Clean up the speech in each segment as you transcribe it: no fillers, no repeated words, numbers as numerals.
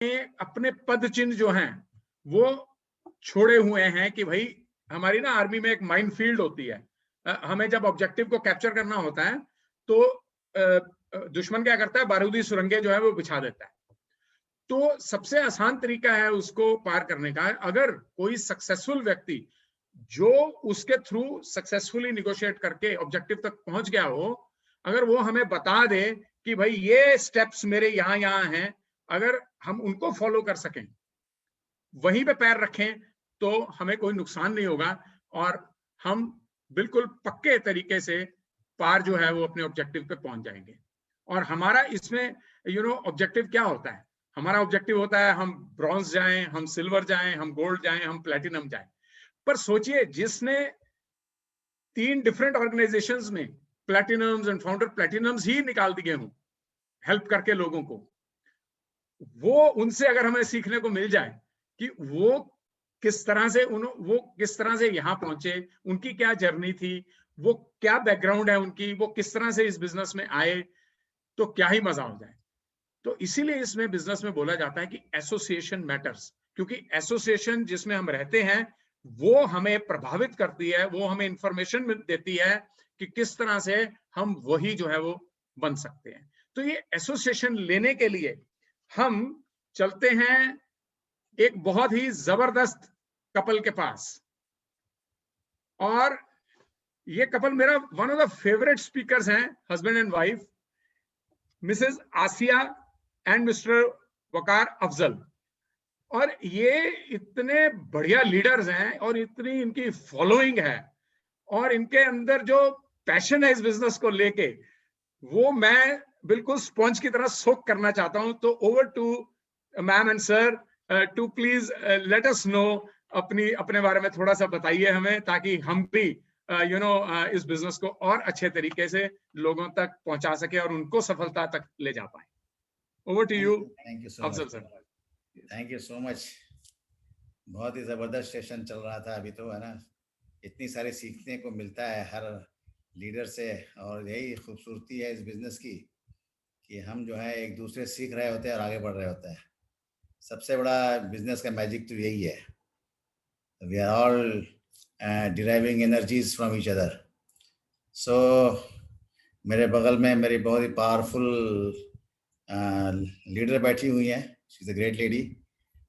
अपने पद चिन्ह जो हैं वो छोड़े हुए हैं कि भाई हमारी ना आर्मी में एक माइन फील्ड होती है। हमें जब ऑब्जेक्टिव को कैप्चर करना होता है तो दुश्मन क्या करता है, बारूदी सुरंगें जो है वो बिछा देता है। तो सबसे आसान तरीका है उसको पार करने का, अगर कोई सक्सेसफुल व्यक्ति जो उसके थ्रू सक्सेसफुली निगोशिएट करके ऑब्जेक्टिव तक पहुंच गया हो, अगर वो हमें बता दे कि भाई ये स्टेप्स मेरे यहाँ यहाँ हैं, अगर हम उनको फॉलो कर सकें, वहीं पे पैर रखें, तो हमें कोई नुकसान नहीं होगा और हम बिल्कुल पक्के तरीके से पार जो है वो अपने ऑब्जेक्टिव पे पहुंच जाएंगे। और हमारा इसमें ऑब्जेक्टिव क्या होता है? हमारा ऑब्जेक्टिव होता है हम ब्रॉन्ज जाएं, हम सिल्वर जाएं, हम गोल्ड जाएं, हम प्लेटिनम जाएं। पर सोचिए, जिसने 3 डिफरेंट ऑर्गेनाइजेशंस में प्लेटिनम्स एंड फाउंडर प्लेटिनम्स ही निकाल दिए हों हेल्प करके लोगों को, वो उनसे अगर हमें सीखने को मिल जाए कि वो किस तरह से यहाँ पहुंचे, उनकी क्या जर्नी थी, वो क्या बैकग्राउंड है उनकी, वो किस तरह से इस बिजनेस में आए, तो क्या ही मजा हो जाए। तो इसीलिए इसमें बिजनेस में बोला जाता है कि एसोसिएशन मैटर्स, क्योंकि एसोसिएशन जिसमें हम रहते हैं वो हमें प्रभावित करती है, वो हमें इंफॉर्मेशन देती है कि किस तरह से हम वही जो है वो बन सकते हैं। तो ये एसोसिएशन लेने के लिए हम चलते हैं एक बहुत ही जबरदस्त कपल के पास, और ये कपल मेरा one of the favourite speakers हैं, husband and wife, Mrs Asiya and Mr Waqar Afzal. और ये इतने बढ़िया लीडर्स हैं और इतनी इनकी फॉलोइंग है और इनके अंदर जो पैशन है इस बिजनेस को लेके, वो मैं बिल्कुल स्पॉन्ज की तरह सोक करना चाहता हूं। तो over to ma'am and sir, to please let us know, अपने बारे में थोड़ा सा बताइए हमें, ताकि हम भी इस बिजनेस को और अच्छे तरीके से लोगों तक पहुंचा सके और उनको सफलता तक ले जा पाए। Over to you thank you so Afzal much. Sir. Thank you so much. बहुत ही ज़बरदस्त सेशन चल रहा था अभी तो, है ना। इतनी सारी सीखने को मिलता है हर लीडर से, और यही खूबसूरती है इस बिज़नेस की कि हम जो है एक दूसरे सीख रहे होते हैं और आगे बढ़ रहे होते हैं। सबसे बड़ा बिज़नेस का मैजिक तो यही है, we are all deriving energies from each other. So मेरे बगल में मेरी बहुत ही पावरफुल लीडर बैठी हुई हैं। She is a great lady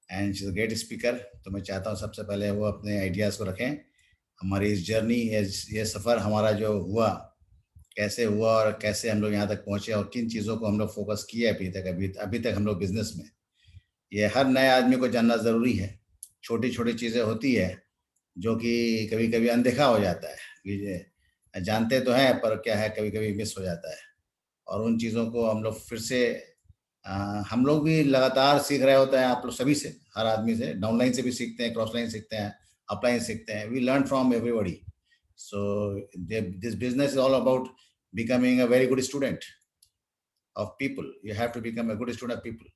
and she is a great speaker. तो मैं चाहता हूँ सबसे पहले वो अपने आइडियाज़ को रखें। हमारी इस जर्नी, ये सफ़र हमारा जो हुआ, कैसे हुआ और कैसे हम लोग यहाँ तक पहुँचे और किन चीज़ों को हम लोग फोकस किए अभी तक हम लोग बिजनेस में, ये हर नए आदमी को जानना ज़रूरी है। छोटी छोटी चीज़ें होती है जो कि कभी कभी अनदेखा हो जाता है, कि जानते तो हैं पर क्या है कभी कभी मिस हो जाता है। और उन चीज़ों को हम लोग फिर से हम लोग भी लगातार सीख रहे होते हैं, आप लोग सभी से, हर आदमी से, डाउनलाइन से भी सीखते हैं, क्रॉस लाइन सीखते हैं, अपलाइन सीखते हैं। We learn from everybody. So this business is all about becoming a very good student of people. You have to become a good student of people.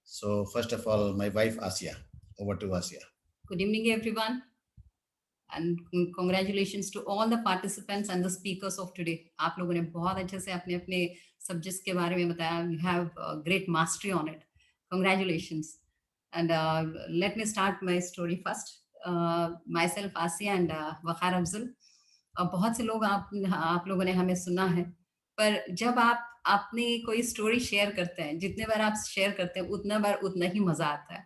So first of all, my wife Asia. Over to Asia. Good evening, everyone, and congratulations to all the participants and the speakers of today. आप लोगों ने बहुत अच्छे से अपने अपने subjects के बारे में बताया. You have great mastery on it. Congratulations. And let me start my story first. Myself Asia and Waqar Afzal. बहुत से लोग आप लोगों ने हमें सुना है, पर जब आप अपनी कोई स्टोरी शेयर करते हैं, जितने बार आप शेयर करते हैं उतना बार उतना ही मजा आता है।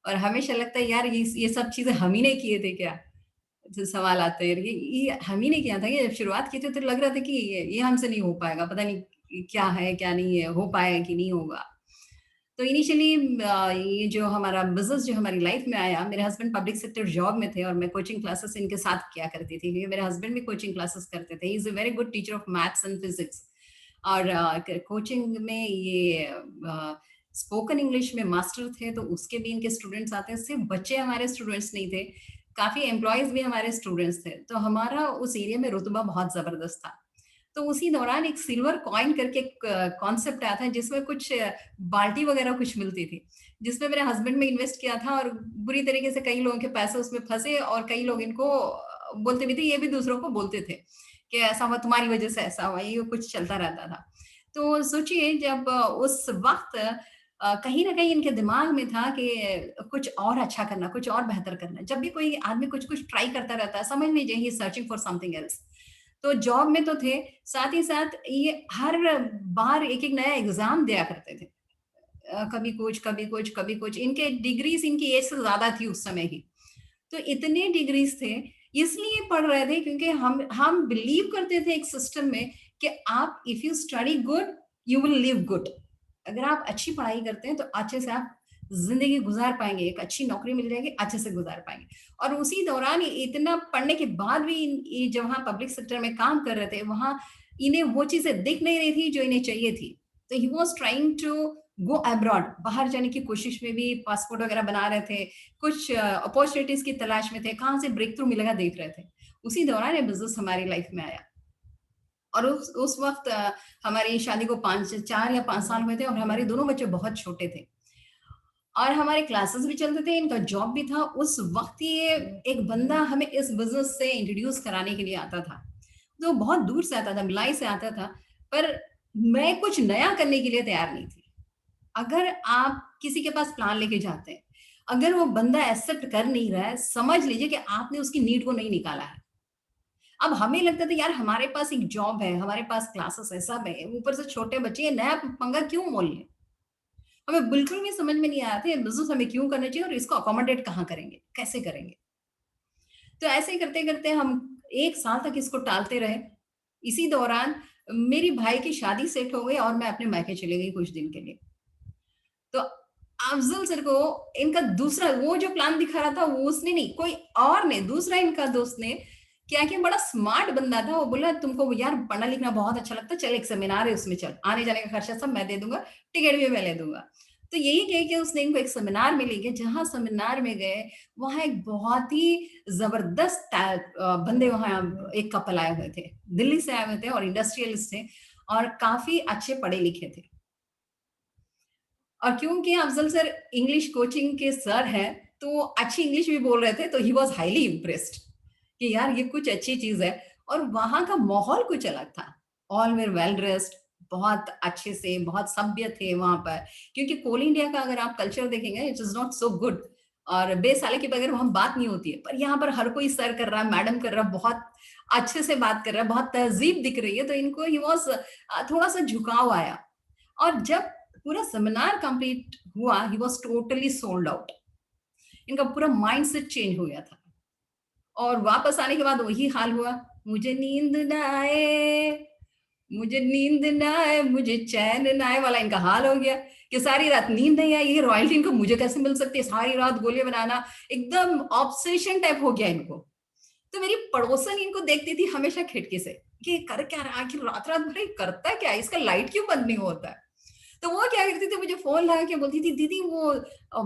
और हमेशा लगता है यार ये सब चीजें हम ही नहीं किए थे क्या? जो सवाल आता है, ये हम ही नहीं किया था, ये शुरुआत की थी तो लग रहा था कि ये हमसे नहीं हो पाएगा, पता नहीं क्या है क्या नहीं है, हो पाएगा कि नहीं होगा। तो इनिशियली ये जो हमारा बिजनेस जो हमारी लाइफ में आया, मेरे हस्बैंड पब्लिक सेक्टर जॉब में थे और मैं कोचिंग क्लासेस इनके साथ किया करती थी, क्योंकि मेरे हस्बैंड भी कोचिंग क्लासेस करते थे। He is a very good teacher of maths and physics. और कोचिंग में ये स्पोकन इंग्लिश में मास्टर थे, तो उसके भी इनके स्टूडेंट्स आते हैं। सिर्फ बच्चे हमारे स्टूडेंट्स नहीं थे, काफी एम्प्लॉयज भी हमारे स्टूडेंट्स थे, तो हमारा उस एरिया में रुतबा बहुत जबरदस्त था। तो उसी दौरान एक सिल्वर कॉइन करके कॉन्सेप्ट आया था, जिसमें कुछ बाल्टी वगैरह कुछ मिलती थी, जिसमें मेरे हस्बैंड में इन्वेस्ट किया था और बुरी तरीके से कई लोगों के पैसे उसमें फंसे, और कई लोग इनको बोलते भी थे, ये भी दूसरों को बोलते थे कि ऐसा हुआ, तुम्हारी वजह से ऐसा हुआ, ये कुछ चलता रहता था। तो सोचिए, जब उस वक्त कहीं ना कहीं इनके दिमाग में था कि कुछ और अच्छा करना, कुछ और बेहतर करना। जब भी कोई आदमी कुछ कुछ ट्राई करता रहता है, समझ लीजिए ही सर्चिंग फॉर समथिंग एल्स। तो जॉब में तो थे, साथ ही साथ ये हर बार एक एक नया एग्जाम दिया करते थे। कभी कुछ कभी कुछ कभी कुछ। इनके डिग्रीज इनकी एज से ज्यादा थी उस समय की। तो इतने डिग्रीज थे, इसलिए पढ़ रहे थे क्योंकि हम बिलीव करते थे एक सिस्टम में कि आप if you study good you will live good. अगर आप अच्छी पढ़ाई करते हैं तो अच्छे से आप जिंदगी गुजार पाएंगे, एक अच्छी नौकरी मिल जाएगी, अच्छे से गुजार पाएंगे। और उसी दौरान इतना पढ़ने के बाद भी ये जब वहाँ पब्लिक सेक्टर में काम कर रहे थे, वहां इन्हें वो चीजें दिख नहीं रही थी जो इन्हें चाहिए थी। तो he was trying to go abroad, बाहर जाने की कोशिश में भी पासपोर्ट वगैरह बना रहे थे, कुछ अपॉर्चुनिटीज की तलाश में थे, कहाँ से ब्रेक थ्रू मिलेगा देख रहे थे। उसी दौरान ये बिजनेस हमारी लाइफ में आया। और उस वक्त हमारी शादी को 4 या 5 साल हुए थे और हमारे दोनों बच्चे बहुत छोटे थे और हमारे क्लासेस भी चलते थे, इनका जॉब भी था। उस वक्त ये एक बंदा हमें इस बिजनेस से इंट्रोड्यूस कराने के लिए आता था, जो बहुत दूर से आता था, भिलाई से आता था। पर मैं कुछ नया करने के लिए तैयार नहीं थी। अगर आप किसी के पास प्लान लेके जाते हैं, अगर वो बंदा एक्सेप्ट कर नहीं रहा है, समझ लीजिए कि आपने उसकी नीड को नहीं निकाला है। अब हमें लगता था यार हमारे पास एक जॉब है, हमारे पास क्लासेस है, सब है, ऊपर से छोटे बच्चे, ये नया पंगा क्यों मोल लें? हमें बिल्कुल भी समझ में नहीं आया था ये बिजनेस हमें क्यों करना चाहिए और इसको अकोमोडेट कहाँ करेंगे, कैसे करेंगे। तो ऐसे ही करते करते हम 1 साल तक इसको टालते रहे। इसी दौरान मेरी भाई की शादी सेट हो गई और मैं अपने मायके चली गई कुछ दिन के लिए। तो अफजल सर को इनका दूसरा वो जो प्लान दिखा रहा था वो उसने नहीं, कोई और ने, दूसरा इनका दोस्त ने क्या किया, बड़ा स्मार्ट बंदा था, वो बोला तुमको यार पढ़ना लिखना बहुत अच्छा लगता है, चल एक सेमिनार है उसमें चल, आने जाने का खर्चा सब मैं दे दूंगा, टिकट भी मैं ले दूंगा। तो यही कह के उसने इनको एक सेमिनार में ले गया। जहां सेमिनार में गए वहां एक बहुत ही जबरदस्त बंदे, वहां एक कपल आए हुए थे, दिल्ली से आए हुए थे और इंडस्ट्रियलिस्ट थे और काफी अच्छे पढ़े लिखे थे। और क्योंकि अफजल सर इंग्लिश कोचिंग के सर हैं तो अच्छी इंग्लिश भी बोल रहे थे, तो ही वॉज हाईली इम्प्रेस्ड कि यार ये कुछ अच्छी चीज है। और वहां का माहौल कुछ अलग था, ऑल वेर वेल ड्रेस्ड, बहुत अच्छे से, बहुत सभ्य थे वहां पर। क्योंकि कोल इंडिया का अगर आप कल्चर देखेंगे it is not so good, और बेसाले के बगैर वहां बात नहीं होती है। पर यहाँ पर हर कोई सर कर रहा है, मैडम कर रहा है, बहुत अच्छे से बात कर रहा है, बहुत तहजीब दिख रही है। तो इनको ही वॉज थोड़ा सा झुकाव आया। और जब पूरा सेमिनार कंप्लीट हुआ he was totally sold out. इनका पूरा माइंड सेट चेंज हो गया था। और वापस आने के बाद वही हाल हुआ, मुझे नींद ना आए, मुझे नींद ना आए, मुझे चैन ना आए वाला इनका हाल हो गया कि सारी रात नींद नहीं आई। ये रॉयल्टी इनको मुझे कैसे मिल सकती है, सारी रात गोलियां बनाना, एकदम ऑब्सेशन टाइप हो गया इनको। तो मेरी पड़ोसन इनको देखती थी हमेशा खिड़की से कि कर क्या रहा, आखिर रात रात भर करता क्या, इसका लाइट क्यों बंद नहीं होता है। तो वो क्या करती थी, मुझे फोन लगा के बोलती थी दीदी वो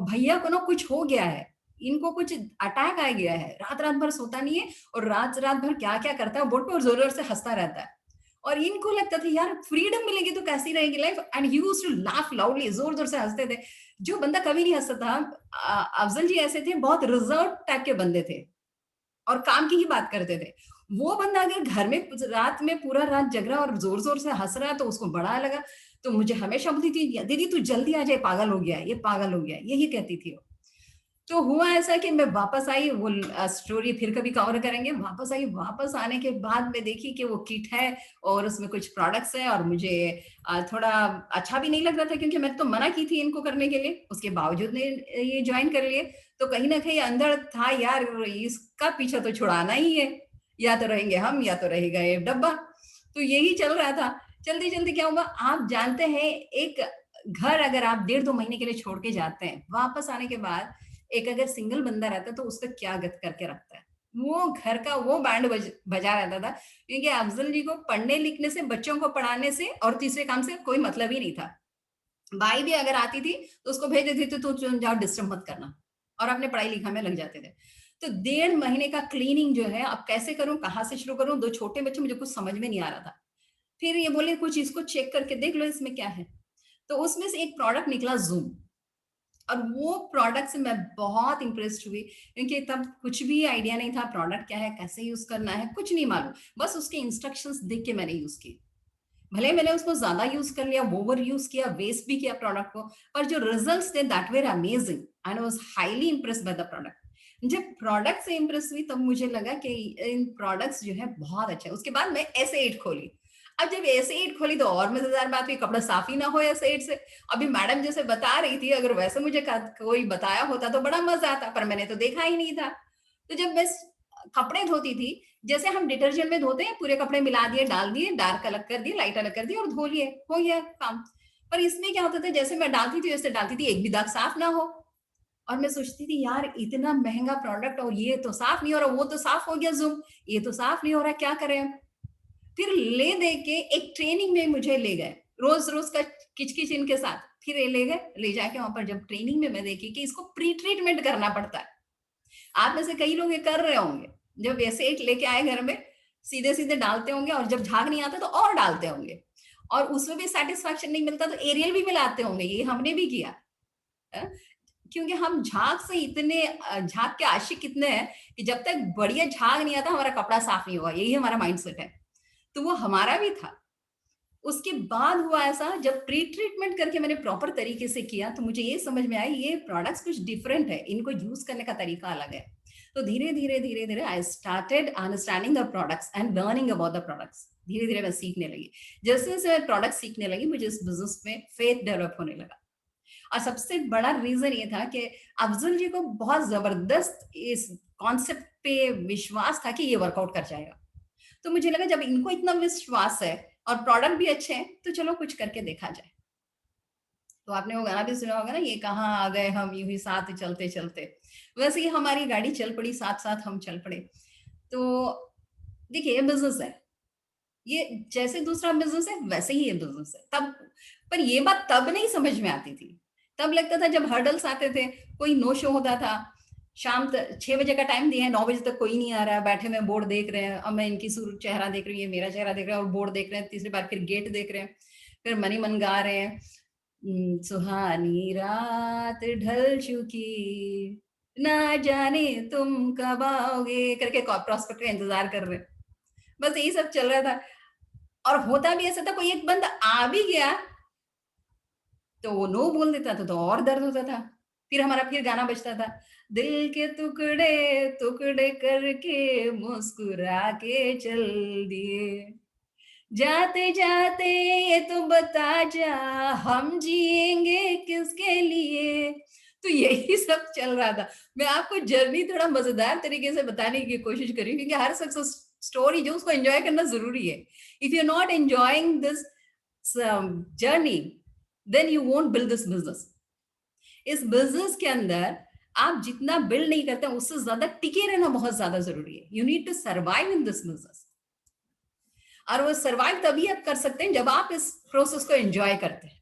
भैया को ना कुछ हो गया है, इनको कुछ अटैक आ गया है, रात रात भर सोता नहीं है और रात रात भर क्या क्या करता है, बोर्ड पे और जोर जोर से हंसता रहता है। और इनको लगता था यार फ्रीडम मिलेगी तो कैसी रहेगी life. And he used to laugh loudly, जोर जोर से हंसते थे। जो बंदा कभी नहीं हंसता था, अफजल जी ऐसे थे, बहुत रिजर्व टाइप के बंदे थे और काम की ही बात करते थे। वो बंदा अगर घर में रात में पूरा रात जग रहा और जोर जोर से हंस रहा तो उसको बड़ा लगा। तो मुझे हमेशा बोलती थी दीदी तू जल्दी आ जाए, पागल हो गया है, ये पागल हो गया है, यही कहती थी वो। तो हुआ ऐसा कि मैं वापस आई, वो स्टोरी फिर कभी कवर करेंगे। वापस आई, वापस आने के बाद मैं देखी कि वो किट है और उसमें कुछ प्रोडक्ट्स है और मुझे थोड़ा अच्छा भी नहीं लग रहा था क्योंकि मैं तो मना की थी इनको करने के लिए, उसके बावजूद ने ये ज्वाइन कर लिए। तो कहीं ना कहीं अंदर था यार इसका पीछा तो छुड़ाना ही है, या तो रहेंगे हम या तो रहेगा ये डब्बा। तो यही चल रहा था। जल्दी जल्दी क्या हुआ आप जानते हैं, एक घर अगर आप 1.5-2 महीने के लिए छोड़ के जाते हैं, वापस आने के बाद एक अगर सिंगल बंदा रहता है तो उसका क्या गत करके रखता है। वो घर का वो बैंड बजा रहता था क्योंकि अफजल जी को पढ़ने लिखने से, बच्चों को पढ़ाने से और तीसरे काम से कोई मतलब ही नहीं था। भाई भी अगर आती थी तो उसको भेज देते थे तो जाओ डिस्टर्ब मत करना, और अपने पढ़ाई लिखा में लग जाते थे। तो 1.5 महीने का क्लीनिंग जो है अब कैसे करूं, कहाँ से शुरू करूं, 2 छोटे बच्चे, मुझे कुछ समझ में नहीं आ रहा था। फिर ये बोले कुछ इसको चेक करके देख लो इसमें क्या है। तो उसमें से एक प्रोडक्ट निकला जूम, और वो प्रोडक्ट से मैं बहुत इंप्रेस्ड हुई क्योंकि तब कुछ भी आइडिया नहीं था प्रोडक्ट क्या है, कैसे यूज करना है, कुछ नहीं मालूम, बस उसके इंस्ट्रक्शंस देख के मैंने यूज की। भले मैंने उसको ज्यादा यूज कर लिया, ओवर यूज किया, वेस्ट भी किया प्रोडक्ट को, पर जो रिजल्ट्स थे that were amazing and I was highly impressed by the product. जब प्रोडक्ट से इंप्रेस हुई तब मुझे लगा कि इन प्रोडक्ट्स जो है बहुत अच्छा है। उसके बाद मैं S8 खोली। अब जब S8 खोली तो और मजेदार बात हुई, कपड़ा साफ ही ना हो S8 से। अभी मैडम जैसे बता रही थी, अगर वैसे मुझे कोई बताया होता तो बड़ा मजा आता, पर मैंने तो देखा ही नहीं था। तो जब मैं कपड़े धोती थी, जैसे हम डिटर्जेंट में धोते हैं, पूरे कपड़े मिला दिए, डाल दिए, डार्क अलग कर दिए, लाइट अलग कर दिए और धो लिए, हो गया काम। पर इसमें क्या होता था, जैसे मैं डालती थी वैसे डालती थी, एक भी दाग साफ ना हो। और मैं सोचती थी यार इतना महंगा प्रोडक्ट और ये तो साफ नहीं हो रहा, वो तो साफ हो गया ज़ूम, ये तो साफ नहीं हो रहा, क्या करें। फिर ले दे के एक ट्रेनिंग में मुझे ले गए, रोज रोज का किचकिच इनके साथ, फिर ये ले गए, ले जाके वहां पर जब ट्रेनिंग में मैं देखी कि इसको प्री ट्रीटमेंट करना पड़ता है। आप में से कई लोग ये कर रहे होंगे, जब ऐसे एक लेके आए घर में, सीधे सीधे डालते होंगे और जब झाग नहीं आता तो और डालते होंगे, और उसमें भी सेटिस्फैक्शन नहीं मिलता तो एरियल भी मिलाते होंगे, ये हमने भी किया। क्योंकि हम झाग से इतने झाग के आशिक कितने हैं कि जब तक बढ़िया झाग नहीं आता हमारा कपड़ा साफ नहीं होगा, यही हमारा माइंडसेट है। तो वो हमारा भी था। उसके बाद हुआ ऐसा, जब प्री ट्रीटमेंट करके मैंने प्रॉपर तरीके से किया तो मुझे ये समझ में आया ये प्रोडक्ट्स कुछ डिफरेंट है, इनको यूज करने का तरीका अलग है। तो धीरे धीरे धीरे धीरे I started understanding the products and learning about the products. धीरे धीरे मैं सीखने लगी, जैसे जैसे मैं प्रोडक्ट सीखने लगी मुझे इस बिजनेस में फेथ डेवलप होने लगा। और सबसे बड़ा रीजन ये था कि अफजल जी को बहुत जबरदस्त इस कॉन्सेप्ट पे विश्वास था कि ये वर्कआउट कर जाएगा। तो मुझे लगा जब इनको इतना विश्वास है और प्रोडक्ट भी अच्छे हैं तो चलो कुछ करके देखा जाए। तो आपने वो गाना भी सुना होगा ना, ये कहाँ आ गए हम यूं ही साथ चलते चलते। वैसे ही हमारी गाड़ी चल पड़ी, साथ साथ हम चल पड़े। तो देखिए ये बिजनेस है, ये जैसे दूसरा बिजनेस है वैसे ही ये बिजनेस है। तब पर ये बात तब नहीं समझ में आती थी, तब लगता था जब हर्डल्स आते थे, कोई नो शो होता था, शाम 6 बजे का टाइम दिया है, 9 बजे तक कोई नहीं आ रहा है, बैठे में बोर्ड देख रहे हैं, अब मैं इनकी चेहरा देख रही हूँ, ये मेरा चेहरा देख रहा है और बोर्ड देख रहे हैं, तीसरी बार फिर गेट देख रहे हैं, फिर मनी मन गा रहे हैं, सुहानी रात ढल चुकी ना जाने तुम कब आओगे करके प्रॉस्पेक्ट का इंतजार कर रहे हैं। बस यही सब चल रहा था। और होता भी ऐसा था, कोई एक बंदा आ भी गया तो वो नो बोल देता था तो और दर्द होता था। फिर हमारा फिर गाना बजता था, दिल के टुकड़े टुकड़े करके मुस्कुरा के चल दिए, जाते जाते ये तो बता जा हम जिएंगे किसके लिए। तो यही सब चल रहा था। मैं आपको जर्नी थोड़ा मजेदार तरीके से बताने की कोशिश करी क्योंकि हर सक्सेस स्टोरी जो उसको एंजॉय करना जरूरी है। If you are not enjoying this journey then you won't build this business. इस बिजनेस के अंदर आप जितना बिल्ड नहीं करते उससे ज्यादा टिके रहना बहुत ज्यादा जरूरी है। You need to survive in this business, और वो सर्वाइव तभी आप कर सकते हैं जब आप इस प्रोसेस को एंजॉय करते हैं।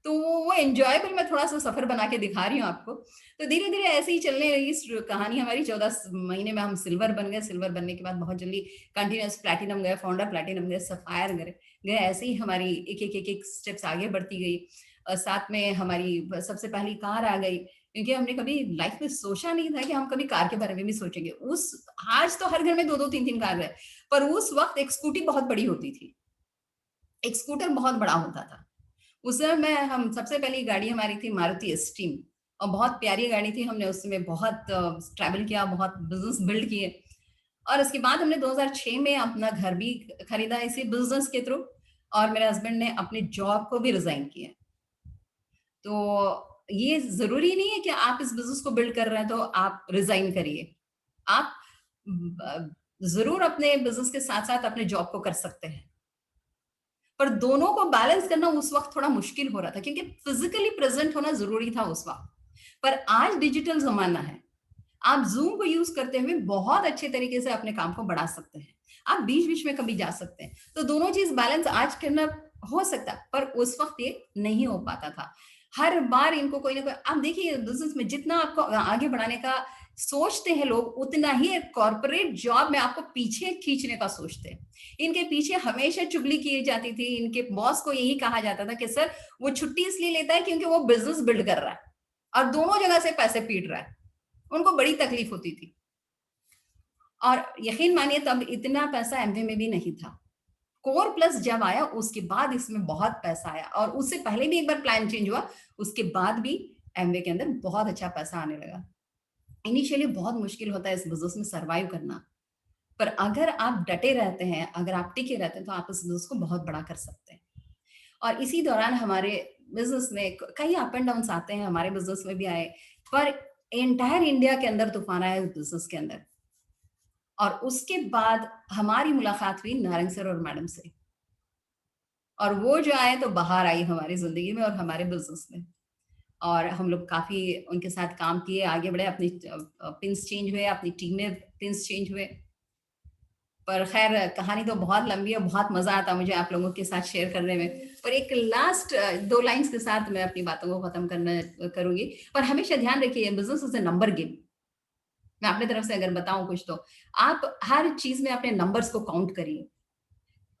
तो वो एंजॉयबल मैं थोड़ा सा सफर बना के दिखा रही हूँ आपको। तो धीरे धीरे ऐसे ही चलने लगी कहानी हमारी। 14 महीने में हम सिल्वर बन गए। सिल्वर बनने के बाद बहुत जल्दी कंटिन्यूस प्लैटिनम गए, फाउंडर प्लैटिनम गए, सफायर गए। ऐसे ही हमारी एक स्टेप्स आगे बढ़ती गई। साथ में हमारी सबसे पहली कार आ गई, क्योंकि हमने कभी लाइफ में सोचा नहीं था कि हम कभी कार के बारे में भी सोचेंगे। आज तो हर घर में 2-2 3-3 कार है, पर उस वक्त एक स्कूटी बहुत बड़ी होती थी, एक स्कूटर बहुत बड़ा होता था। उस समय हम सबसे पहली गाड़ी हमारी थी मारुति एस्टीम, और बहुत प्यारी गाड़ी थी। हमने उसमें बहुत ट्रैवल किया, बहुत बिजनेस बिल्ड किए, और उसके बाद हमने 2006 में अपना घर भी खरीदा इसी बिजनेस के थ्रू, और मेरे हस्बैंड ने अपने जॉब को भी रिजाइन किया। तो ये जरूरी नहीं है कि आप इस बिजनेस को बिल्ड कर रहे हैं तो आप रिजाइन करिए। आप जरूर अपने बिजनेस के साथ साथ अपने जॉब को कर सकते हैं, पर दोनों को बैलेंस करना उस वक्त थोड़ा मुश्किल हो रहा था, क्योंकि फिजिकली प्रेजेंट होना जरूरी था उस वक्त। पर आज डिजिटल जमाना है, आप जूम को यूज करते हुए बहुत अच्छे तरीके से अपने काम को बढ़ा सकते हैं। आप बीच बीच में कभी जा सकते हैं। तो दोनों चीज बैलेंस आज करना हो सकता, पर उस वक्त ये नहीं हो पाता था। हर बार इनको कोई ना कोई, आप देखिए बिजनेस में जितना आपको आगे बढ़ाने का सोचते हैं लोग, उतना ही कॉर्पोरेट जॉब में आपको पीछे खींचने का सोचते हैं। इनके पीछे हमेशा चुगली की जाती थी। इनके बॉस को यही कहा जाता था कि सर वो छुट्टी इसलिए लेता है क्योंकि वो बिजनेस बिल्ड कर रहा है और दोनों जगह से पैसे पीट रहा है। उनको बड़ी तकलीफ होती थी। और यकीन मानिए तब इतना पैसा एमवे में भी नहीं था। कोर प्लस जब आया उसके बाद इसमें बहुत पैसा आया, और उससे पहले भी एक बार प्लान चेंज हुआ, उसके बाद भी एमवे के अंदर बहुत अच्छा पैसा आने लगा। इनिशियली बहुत मुश्किल होता है इस बिजनेस में सरवाइव करना, पर अगर आप डटे रहते हैं, अगर आप टिके रहते हैं, तो आप इस बिजनेस को बहुत बड़ा कर सकते हैं। और इसी दौरान हमारे बिजनेस में कई अप एंड डाउन आते हैं, हमारे बिजनेस में भी आए, पर एंटायर इंडिया के अंदर तूफान आया बिजनेस के अंदर। और उसके बाद हमारी मुलाकात हुई नारंग सर और मैडम से, और वो जो आए तो बाहर आई हमारी जिंदगी में और हमारे बिजनेस में, और हम लोग काफी उनके साथ काम किए, आगे बढ़े, अपनी पिंस चेंज हुए, अपनी टीम में पिंस चेंज हुए। पर खैर कहानी तो बहुत लंबी है, बहुत मजा आता मुझे आप लोगों के साथ शेयर करने में, पर एक लास्ट 2 लाइंस के साथ मैं अपनी बातों को खत्म करूंगी। पर हमेशा ध्यान रखिए, business is a number game. मैं अपनी तरफ से अगर बताऊं कुछ, तो आप हर चीज में अपने नंबर्स को काउंट करिए,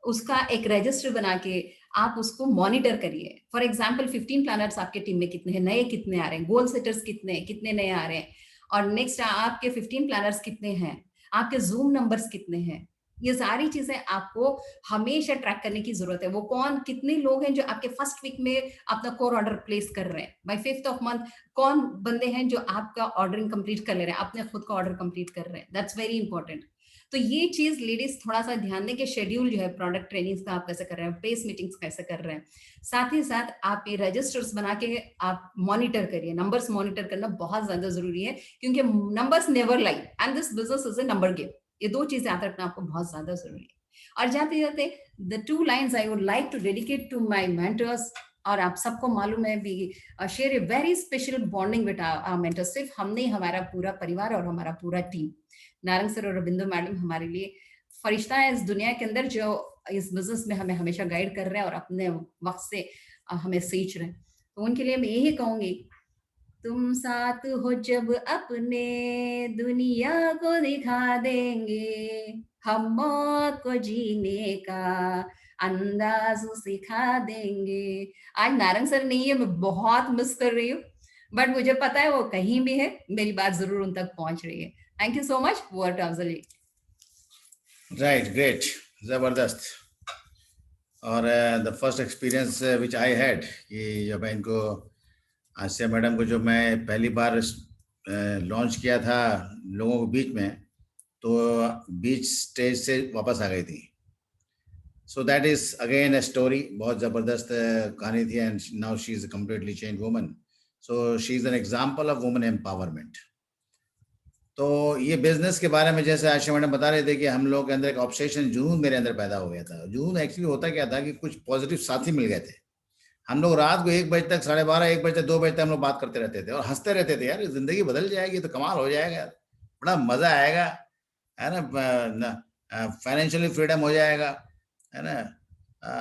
उसका एक रजिस्टर बना के आप उसको मॉनिटर करिए। फॉर एग्जाम्पल 15 प्लानर्स आपके टीम में कितने हैं, नए कितने आ रहे हैं, गोल सेटर्स कितने नए आ रहे हैं, और नेक्स्ट आपके 15 प्लानर्स कितने हैं, आपके जूम नंबर्स कितने हैं। ये सारी चीजें आपको हमेशा ट्रैक करने की जरूरत है। वो कौन, कितने लोग हैं जो आपके फर्स्ट वीक में अपना कोर ऑर्डर प्लेस कर रहे हैं, बाय 5th ऑफ मंथ कौन बंदे हैं जो आपका ऑर्डरिंग कंप्लीट कर ले रहे हैं, अपने खुद का ऑर्डर कंप्लीट कर रहे हैं। That's very important. तो ये चीज लेडीज थोड़ा सा ध्यान दें कि शेड्यूल जो है प्रोडक्ट ट्रेनिंग्स का आप कैसे कर रहे हैं, पेस मीटिंग्स कैसे कर रहे हैं, साथ ही साथ आप ये रजिस्टर्स बना के आप मॉनिटर करिए। नंबर्स मॉनिटर करना बहुत ज्यादा जरूरी है, क्योंकि numbers never lie and this business is a number game. ये 2 चीजें याद रखना आपको बहुत ज्यादा जरूरी है। और जाते जाते the 2 lines I would like to dedicate to my mentors, और आप सबको मालूम है भी share a very special bonding with our mentors. सिर्फ हमने, हमारा पूरा परिवार और हमारा पूरा टीम, नारंग सर और अरबिंदो मैडम हमारे लिए फरिश्ता है इस दुनिया के अंदर, जो इस बिजनेस में हमें हमेशा गाइड कर रहे हैं और अपने वक्त से हमें सींच रहे हैं। तो उनके लिए मैं यही कहूंगी, तुम साथ हो जब अपने दुनिया को दिखा देंगे, हम मौत को जीने का अंदाज सिखा देंगे। आज नारंग सर नहीं है, मैं बहुत मिस कर रही हूँ, बट मुझे पता है वो कहीं भी है, मेरी बात जरूर उन तक पहुंच रही है। Thank you so much. वर्ड अफजली। राइट, ग्रेट, जबरदस्त। और the first experience which I had कि जब मैं इनको, आसिया मैडम को जो मैं पहली बार लॉन्च किया था लोगों के बीच में, तो बीच स्टेज से वापस आ गई थी। So that is again a story, बहुत ज़बरदस्त कहानी थी। And now she is a completely change woman, so she is an example of woman empowerment. तो ये बिजनेस के बारे में जैसे आशिया मैडम बता रहे थे कि हम लोग के अंदर एक ऑब्सेशन, जुनून मेरे अंदर पैदा हो गया था। जुनून एक्चुअली होता क्या था कि कुछ पॉजिटिव साथी मिल गए थे। हम लोग रात को 1 बजे तक, 12:30, 1 बजे तक, 2 बजे तक हम लोग बात करते रहते थे और हंसते रहते थे। यार जिंदगी बदल जाएगी तो कमाल हो जाएगा, बड़ा मजा आएगा, है ना, फाइनेंशियली फ्रीडम हो जाएगा, है ना,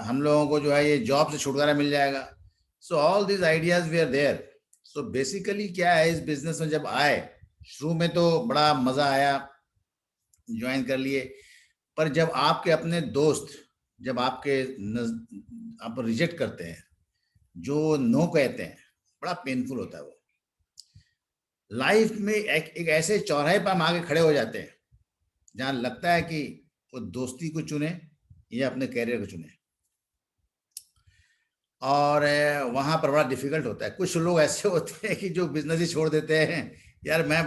हम लोगों को जो है ये जॉब से छुटकारा मिल जाएगा। So all these ideas we are there. So basically क्या है, इस बिजनेस में जब आए, शुरू में तो बड़ा मजा आया, ज्वाइन कर लिए, पर जब आपके अपने दोस्त जब आप रिजेक्ट करते हैं, जो नो कहते हैं, बड़ा पेनफुल होता है वो। लाइफ में एक ऐसे चौराहे पर हम आगे खड़े हो जाते हैं जहां लगता है कि वो दोस्ती को चुने या अपने कैरियर को चुने, और वहां पर बड़ा डिफिकल्ट होता है। कुछ लोग ऐसे होते हैं कि जो बिजनेस ही छोड़ देते हैं, यार मैं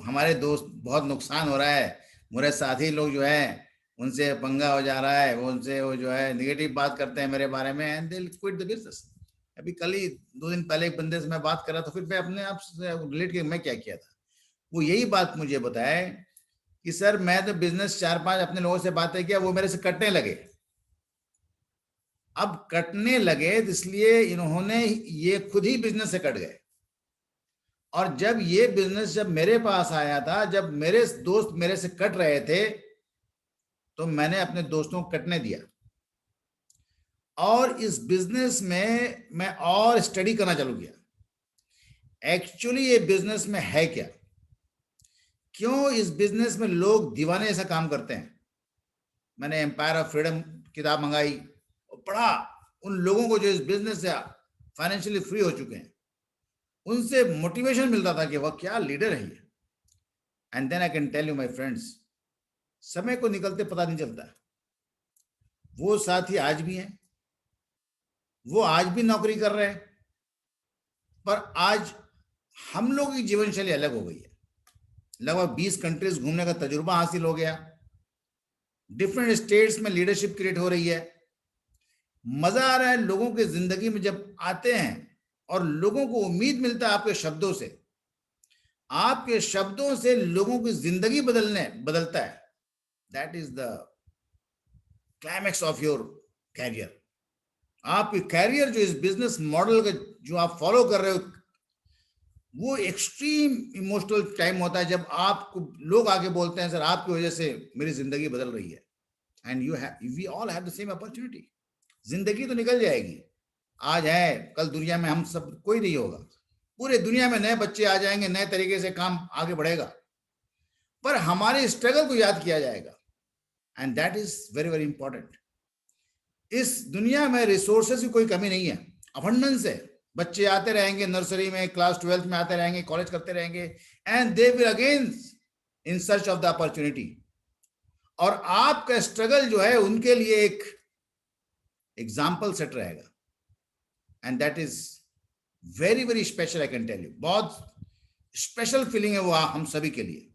हमारे दोस्त बहुत नुकसान हो रहा है, मेरे साथी लोग जो है उनसे पंगा हो जा रहा है, वो उनसे वो जो है निगेटिव बात करते हैं मेरे बारे में, and they will quit the business. अभी कल ही 2 दिन पहले एक बंदे से मैं बात कर रहा था, फिर मैं अपने आप से रिलेट किया मैं क्या किया था। वो यही बात मुझे बताया कि सर मैं तो बिजनेस 4-5 अपने लोगों से बातें किया, वो मेरे से कटने लगे। अब कटने लगे इसलिए इन्होंने ये खुद ही बिजनेस से कट गए। और जब ये बिजनेस जब मेरे पास आया था, जब मेरे दोस्त मेरे से कट रहे थे, तो मैंने अपने दोस्तों को कटने दिया और इस बिजनेस में मैं और स्टडी करना चालू किया। एक्चुअली ये बिजनेस में है क्या, क्यों इस बिजनेस में लोग दीवाने ऐसा काम करते हैं। मैंने एम्पायर ऑफ फ्रीडम किताब मंगाई और पढ़ा उन लोगों को जो इस बिजनेस से फाइनेंशियली फ्री हो चुके हैं, उनसे मोटिवेशन मिलता था कि वह क्या लीडर है ये। And then I can tell you my friends, समय को निकलते पता नहीं चलता। वो साथी आज भी हैं, वो आज भी नौकरी कर रहे हैं, पर आज हम लोगों की जीवन शैली अलग हो गई है। लगभग 20 कंट्रीज घूमने का तजुर्बा हासिल हो गया, डिफरेंट स्टेट्स में लीडरशिप क्रिएट हो रही है, मजा आ रहा है लोगों की जिंदगी में जब आते हैं और लोगों को उम्मीद मिलता है आपके शब्दों से, आपके शब्दों से लोगों की जिंदगी बदलता है। That is the climax of your career. आपकी कैरियर जो इस बिजनेस मॉडल का जो आप फॉलो कर रहे हो, वो एक्सट्रीम इमोशनल टाइम होता है जब आपको लोग आके बोलते हैं सर आपकी वजह से मेरी जिंदगी बदल रही है। And we all have the same opportunity. जिंदगी तो निकल जाएगी, आज है कल दुनिया में हम सब कोई नहीं होगा, पूरे दुनिया में नए बच्चे आ जाएंगे, नए तरीके से काम आगे बढ़ेगा, पर हमारे स्ट्रगल को याद किया जाएगा। And that is very very important. इस दुनिया में रिसोर्सेज की कोई कमी नहीं है, अबंडेंस है। बच्चे आते रहेंगे, नर्सरी में, क्लास 12th में आते रहेंगे, कॉलेज करते रहेंगे, and they will again in search of the opportunity. और आपका स्ट्रगल जो है उनके लिए एक एग्जाम्पल सेट रहेगा। And that is very very special, I can tell you. बहुत स्पेशल फीलिंग है वो हम सभी के लिए।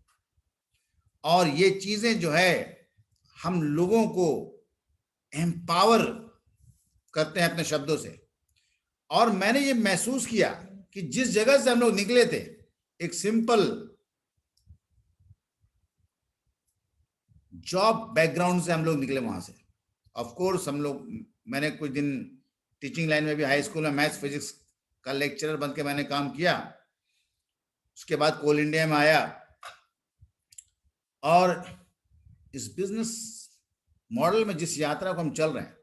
और ये चीजें जो है हम लोगों को एम्पावर करते हैं अपने शब्दों से। और मैंने ये महसूस किया कि जिस जगह से हम लोग निकले थे, एक सिंपल जॉब बैकग्राउंड से हम लोग निकले वहां से। ऑफ कोर्स हम लोग, मैंने कुछ दिन टीचिंग लाइन में भी, हाई स्कूल में मैथ्स फिजिक्स का लेक्चरर बन के मैंने काम किया। उसके बाद कोल इंडिया में आया, और इस बिजनेस मॉडल में जिस यात्रा को हम चल रहे हैं,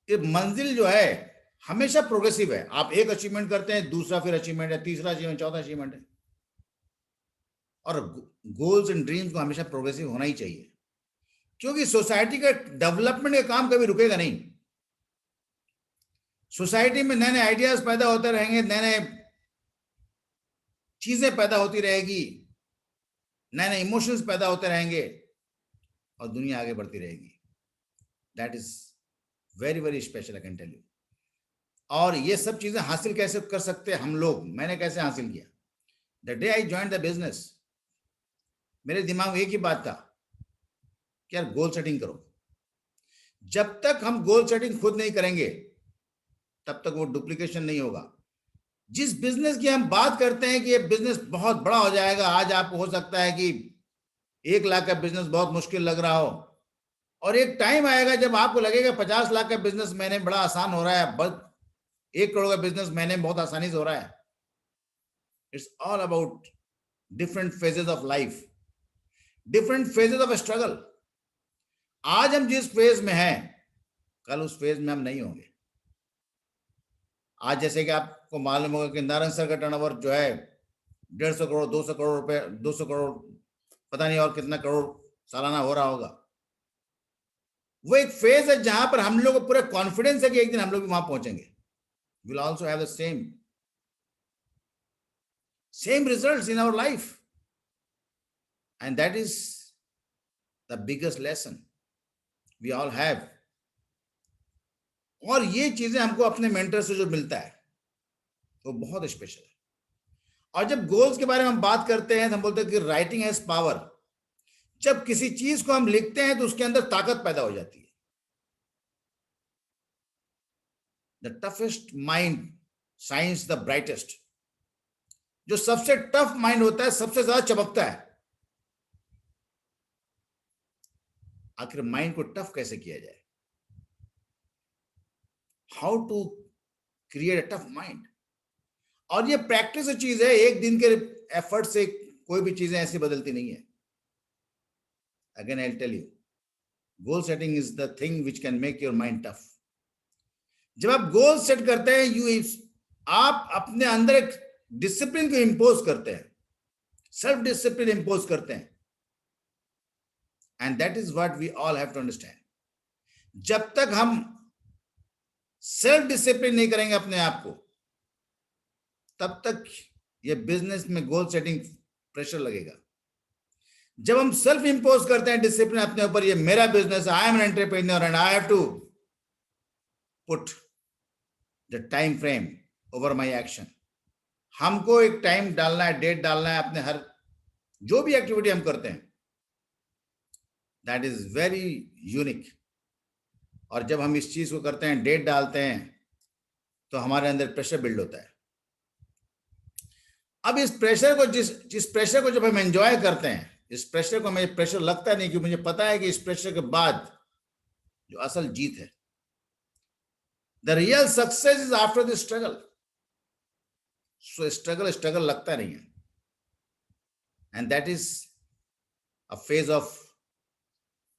ये मंजिल जो है हमेशा प्रोग्रेसिव है। आप एक अचीवमेंट करते हैं, दूसरा फिर अचीवमेंट है, तीसरा अचीवमेंट, चौथा अचीवमेंट है। और गोल्स एंड ड्रीम्स को हमेशा प्रोग्रेसिव होना ही चाहिए, क्योंकि सोसाइटी का डेवलपमेंट का काम कभी रुकेगा नहीं। सोसाइटी में नए नए आइडियाज पैदा होते रहेंगे, नए नए चीजें पैदा होती रहेगी, नए नए इमोशंस पैदा होते रहेंगे, और दुनिया आगे बढ़ती रहेगी। That is very very special, I can tell you. और ये सब चीजें हासिल कैसे कर सकते हैं हम लोग, मैंने कैसे हासिल किया? The day I joined the business, मेरे दिमाग में एक ही बात था कि यार गोल सेटिंग करो। जब तक हम गोल सेटिंग खुद नहीं करेंगे तब तक वो डुप्लीकेशन नहीं होगा। जिस बिजनेस की हम बात करते हैं कि ये बिजनेस बहुत बड़ा हो जाएगा, आज आपको हो सकता है कि 1 लाख का बिजनेस बहुत मुश्किल लग रहा हो, और एक टाइम आएगा जब आपको लगेगा 50 लाख का बिजनेस महीने बड़ा आसान हो रहा है, बस 1 करोड़ का बिजनेस महीने में बहुत आसानी से हो रहा है। It's all about different phases of life, different phases of struggle. आज हम जिस फेज में हैं, कल उस फेज में हम नहीं होंगे। आज जैसे कि आपको मालूम होगा कि नारायण सर का टर्नओवर जो है 150 करोड़, 200 करोड़ रुपए, 200 करोड़, पता नहीं और कितना करोड़ सालाना हो रहा होगा। वो एक फेज है जहां पर हम लोग को पूरा कॉन्फिडेंस है कि एक दिन हम लोग भी वहां पहुंचेंगे। Will also have the same results in our life, and that is the biggest lesson we all have. और ये चीजें हमको अपने मेंटर से जो मिलता है वो बहुत स्पेशल है। और जब गोल्स के बारे में हम बात करते हैं तो हम बोलते हैं कि राइटिंग हैज पावर। जब किसी चीज को हम लिखते हैं तो उसके अंदर ताकत पैदा हो जाती है। The toughest mind shines the brightest. जो सबसे टफ माइंड होता है सबसे ज्यादा चमकता है। आखिर माइंड को टफ कैसे किया जाए? How to create a tough mind? और ये प्रैक्टिस चीज है, एक दिन के एफर्ट से कोई भी चीजें ऐसी बदलती नहीं है। Again I tell you, goal setting is the thing which can make your mind tough. जब आप गोल सेट करते हैं, आप अपने अंदर एक डिसिप्लिन को इंपोज करते हैं, सेल्फ डिसिप्लिन इंपोज करते हैं, and that is what we all have to understand. जब तक हम सेल्फ डिसिप्लिन नहीं करेंगे अपने आप को, तब तक ये बिजनेस में गोल सेटिंग प्रेशर लगेगा। जब हम सेल्फ इंपोज करते हैं डिसिप्लिन अपने ऊपर, ये मेरा business, I am an entrepreneur and I have to put the time frame over my action, हमको एक टाइम डालना है, डेट डालना है अपने हर जो भी एक्टिविटी हम करते हैं, दैट इज वेरी यूनिक। और जब हम इस चीज को करते हैं, डेट डालते हैं, तो हमारे अंदर प्रेशर बिल्ड होता है। अब इस प्रेशर को जिस प्रेशर को जब हम एंजॉय करते हैं, इस प्रेशर को हमें प्रेशर लगता नहीं, क्योंकि मुझे पता है कि इस प्रेशर के बाद जो असल जीत है, the real success is after the struggle. So struggle लगता नहीं है, and that is a phase of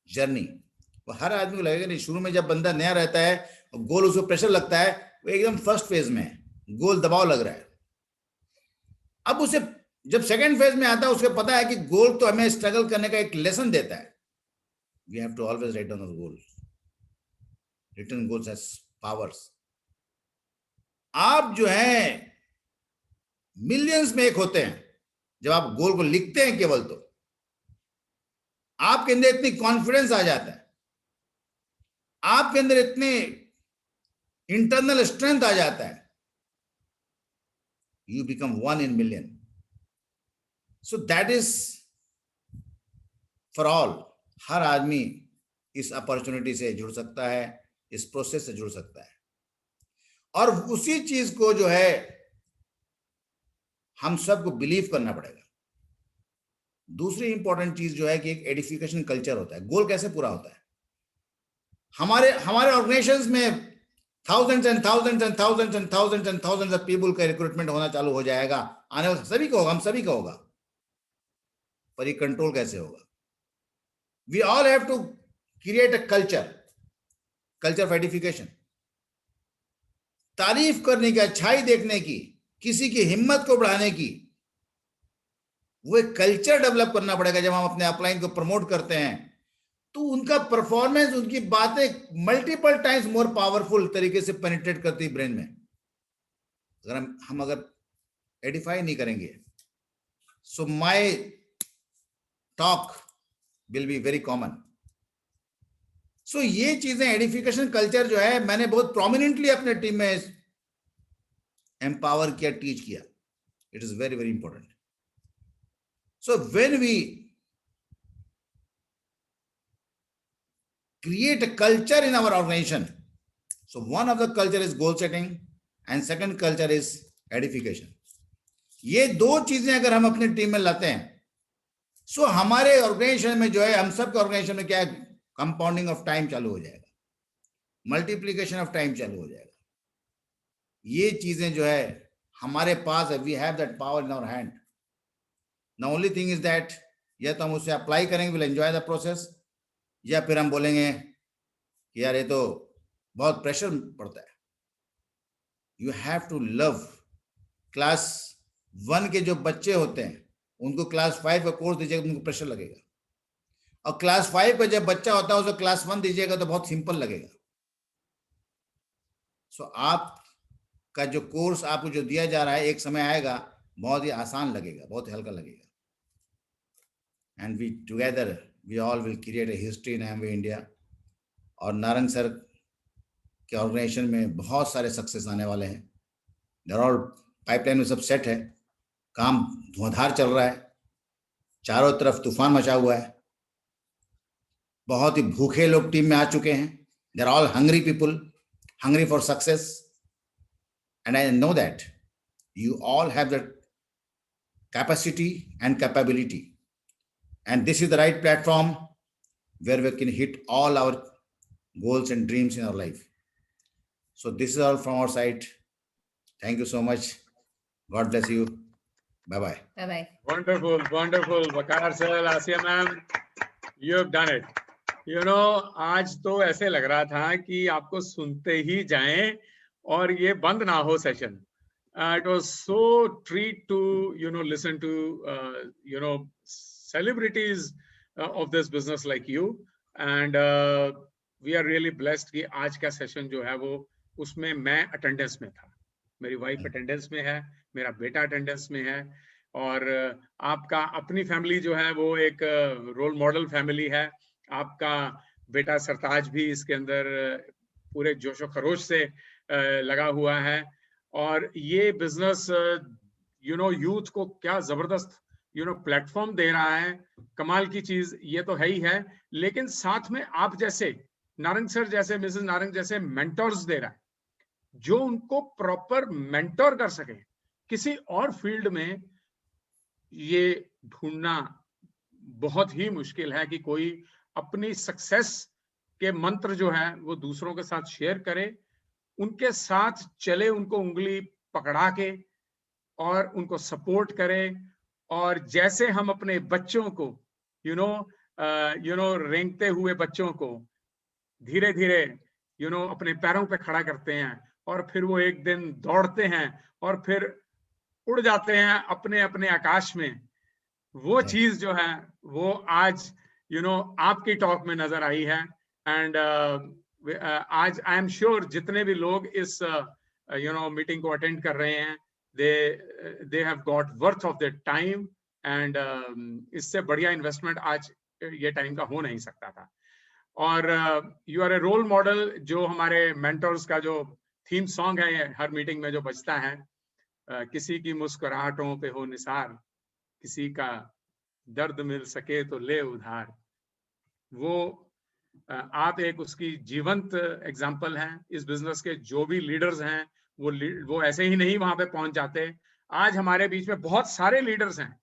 journey. वो हर आदमी को लगेगा नहीं, शुरू में जब बंदा नया रहता है, गोल उसको प्रेशर लगता है, वो एकदम फर्स्ट फेज में है, गोल दबाव लग रहा है। अब उसे जब सेकंड फेज में आता है, उसको पता है कि गोल तो हमें स्ट्रगल करने का एक लेसन देता है। We have to always write down our goals, written goals as powers. आप जो है मिलियंस में एक होते हैं जब आप गोल को लिखते हैं केवल, तो आपके अंदर इतनी कॉन्फिडेंस आ जाता है, आपके अंदर इतने इंटरनल स्ट्रेंथ आ जाता है, you become 1 in million. So that is for all. हर आदमी इस अपॉर्चुनिटी से जुड़ सकता है, इस प्रोसेस से जुड़ सकता है, और उसी चीज को जो है हम सबको बिलीव करना पड़ेगा। दूसरी इंपॉर्टेंट चीज जो है कि एक एडिफिकेशन कल्चर होता है। गोल कैसे पूरा होता है? हमारे ऑर्गेनाइजेशंस में thousands and thousands and thousands and thousands and thousands of people का रिक्रूटमेंट होना चालू हो जाएगा, आने वाले सभी को होगा, हम सभी का होगा, पर ये कंट्रोल कैसे होगा? We all have to create a culture of edification. तारीफ करने की, अच्छाई देखने की, किसी की हिम्मत को बढ़ाने की, वो एक कल्चर डेवलप करना पड़ेगा। जब हम अपने अपलाइन को प्रमोट करते हैं, तो उनका परफॉर्मेंस, उनकी बातें मल्टीपल टाइम्स मोर पावरफुल तरीके से पेनिट्रेट करती है ब्रेन में। अगर हम अगर एडिफाई नहीं करेंगे, so my talk will be very common. So ये चीजें, एडिफिकेशन कल्चर जो है, मैंने बहुत प्रोमिनेंटली अपने टीम में एम्पावर किया, टीच किया। It is very very important. So when we create a culture in our organization. So one of the culture is goal setting and second culture is edification. ये दो चीजें अगर हम अपनी टीम में लाते हैं, सो हमारे ऑर्गेनाइजेशन में जो है, हम सब के ऑर्गेनाइजेशन में क्या है, कंपाउंडिंग ऑफ टाइम चालू हो जाएगा, मल्टीप्लीकेशन ऑफ टाइम चालू हो जाएगा। ये चीजें जो है हमारे पास है, we have that power in our hand. The only thing is that, या तो हम उसे अप्लाई करेंगे, विल एंजॉय द प्रोसेस, या फिर हम बोलेंगे कि यार ये तो बहुत प्रेशर पड़ता है। You have to love. Class 1 के जो बच्चे होते हैं, उनको क्लास 5 का कोर्स दीजिएगा, उनको प्रेशर लगेगा, और क्लास 5 का जब बच्चा होता है, उसे क्लास 1 दीजिएगा तो बहुत सिंपल लगेगा। सो आपका जो कोर्स आपको जो दिया जा रहा है, एक समय आएगा बहुत ही आसान लगेगा, बहुत ही हल्का लगेगा। And we together we all will create a history in Amway India। और नारंग सर के ऑर्गेनाइजेशन में बहुत सारे सक्सेस आने वाले हैं। देयर ऑल पाइपलाइन में सब सेट है, काम धुआंधार चल रहा है, चारों तरफ तूफान मचा हुआ है, बहुत ही भूखे लोग टीम में आ चुके हैं। They're all hungry people, hungry for success, and I know that you all have the capacity and capability. And this is the right platform where we can hit all our goals and dreams in our life. So this is all from our side. Thank you so much. God bless you. Bye-bye. Bye-bye. Wonderful, wonderful. Vakar sir, Asiya ma'am, you have done it. You know, आज तो ऐसे लग रहा था कि आपको सुनते ही जाएं और ये बंद ना हो session. It was so treat to, listen to, celebrities of this business like you, and we are really blessed कि आज का सेशन जो है वो, उसमें मैं अटेंडेंस में था, मेरी वाइफ अटेंडेंस में है, मेरा बेटा अटेंडेंस में है, और आपका अपनी फैमिली जो है वो एक रोल मॉडल फैमिली है। आपका बेटा सरताज भी इसके अंदर पूरे जोशो खरोश से लगा हुआ है, और ये बिजनेस यूथ को क्या जबरदस्त प्लेटफॉर्म दे रहा है। कमाल की चीज ये तो है ही है, लेकिन साथ में आप जैसे नारंग सर जैसे, मिसेस नारंग जैसे मेंटर्स दे रहा है, जो उनको प्रॉपर मेंटर कर सके। किसी और फील्ड में ये ढूंढना बहुत ही मुश्किल है कि कोई अपनी सक्सेस के मंत्र जो है वो दूसरों के साथ शेयर करे, उनके साथ चले, उनको उंगली पकड़ा के और उनको सपोर्ट करे। और जैसे हम अपने बच्चों को रेंगते हुए बच्चों को धीरे धीरे अपने पैरों पे खड़ा करते हैं, और फिर वो एक दिन दौड़ते हैं और फिर उड़ जाते हैं अपने अपने आकाश में, वो चीज जो है वो आज आपकी टॉक में नजर आई है। एंड आज आई एम श्योर जितने भी लोग इस मीटिंग को अटेंड कर रहे हैं, they have got worth of their time, and इससे बढ़िया इन्वेस्टमेंट आज ये टाइम का हो नहीं सकता था। और you are a role model, जो हमारे मेंटर्स का जो थीम सॉन्ग है हर मीटिंग में जो बजता है, किसी की मुस्कुराहटों पे हो निसार, किसी का दर्द मिल सके तो ले उधार, वो आप एक उसकी जीवंत एग्जाम्पल हैं। इस बिजनेस के जो भी लीडर्स हैं वो ऐसे ही नहीं वहां पे पहुंच जाते। आज हमारे बीच में बहुत सारे लीडर्स हैं,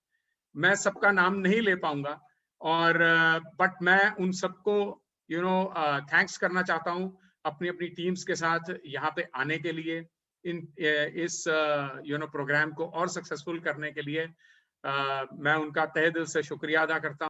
मैं सबका नाम नहीं ले पाऊंगा, और बट मैं उन सबको थैंक्स करना चाहता हूं अपनी अपनी टीम्स के साथ यहाँ पे आने के लिए, इस प्रोग्राम को और सक्सेसफुल करने के लिए। मैं उनका तहे दिल से शुक्रिया अदा करता हूं।